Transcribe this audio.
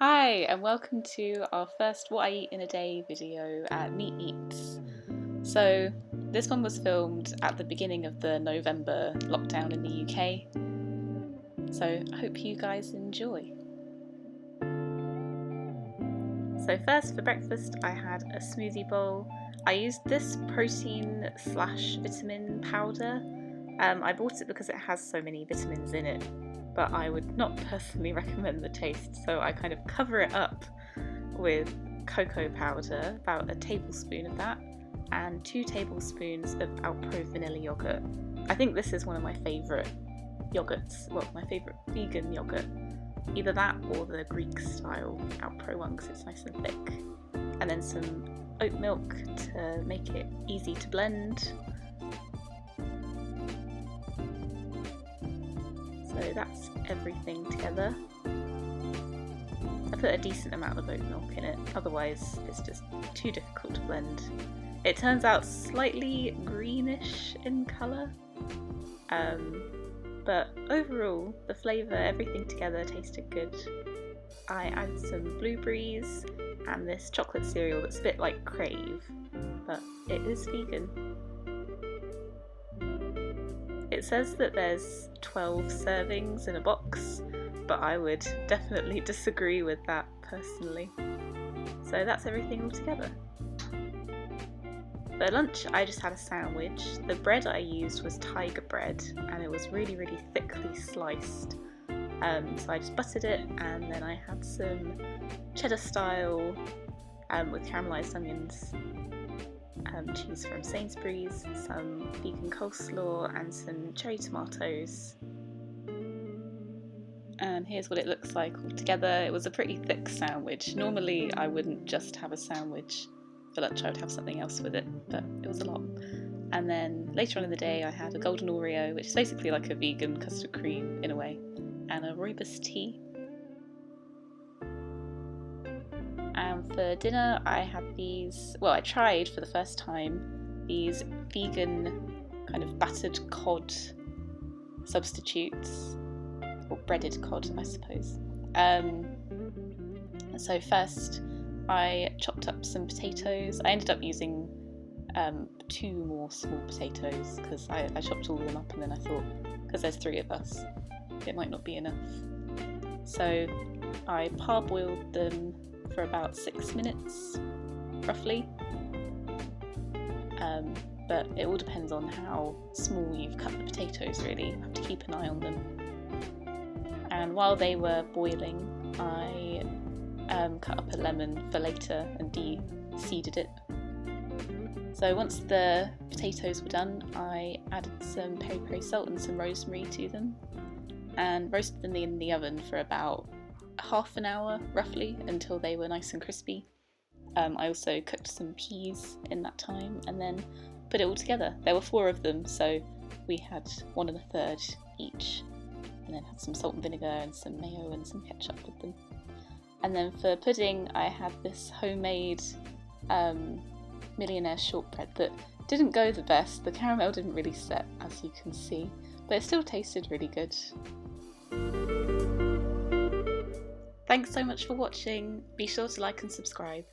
Hi, and welcome to our first What I Eat in a Day video at Meat Eats. So, this one was filmed at the beginning of the November lockdown in the UK, so I hope you guys enjoy. So first, for breakfast, I had a smoothie bowl. I used this protein/vitamin powder. I bought it because it has so many vitamins in it, but I would not personally recommend the taste, so I kind of cover it up with cocoa powder, about a tablespoon of that, and 2 tablespoons of Alpro vanilla yogurt. I think this is one of my favourite yogurts, well, my favourite vegan yogurt. Either that or the Greek style Alpro one because it's nice and thick. And then some oat milk to make it easy to blend. So that's everything together. I put a decent amount of oat milk in it, otherwise it's just too difficult to blend. It turns out slightly greenish in colour, but overall the flavour, everything together tasted good. I added some blueberries and this chocolate cereal that's a bit like Crave, but it is vegan. It says that there's 12 servings in a box, but I would definitely disagree with that personally. So that's everything all together. For lunch I just had a sandwich. The bread I used was tiger bread and it was really thickly sliced. So I just buttered it and then I had some cheddar style with caramelised onions, cheese from Sainsbury's, some vegan coleslaw and some cherry tomatoes. And here's what it looks like all together. It was a pretty thick sandwich. Normally I wouldn't just have a sandwich for lunch, I would have something else with it, but it was a lot. And then later on in the day I had a golden Oreo, which is basically like a vegan custard cream in a way, and a rooibos tea. And for dinner I had these, well, I tried for the first time these vegan kind of battered cod substitutes, or breaded cod I suppose. So first I chopped up some potatoes. I ended up using 2 more small potatoes because I chopped all of them up and then I thought, because there's 3 of us, it might not be enough. So I parboiled them for about 6 minutes, roughly. But it all depends on how small you've cut the potatoes, really. You have to keep an eye on them. And while they were boiling, I cut up a lemon for later and de-seeded it. So once the potatoes were done, I added some peri-peri salt and some rosemary to them and roasted them in the oven for about half an hour roughly until they were nice and crispy. I also cooked some peas in that time and then put it all together. There were 4 of them, so we had 1 1/3 each, and then had some salt and vinegar and some mayo and some ketchup with them. And then for pudding I had this homemade millionaire shortbread that didn't go the best. The caramel didn't really set, as you can see, but it still tasted really good. Thanks so much for watching. Be sure to like and subscribe.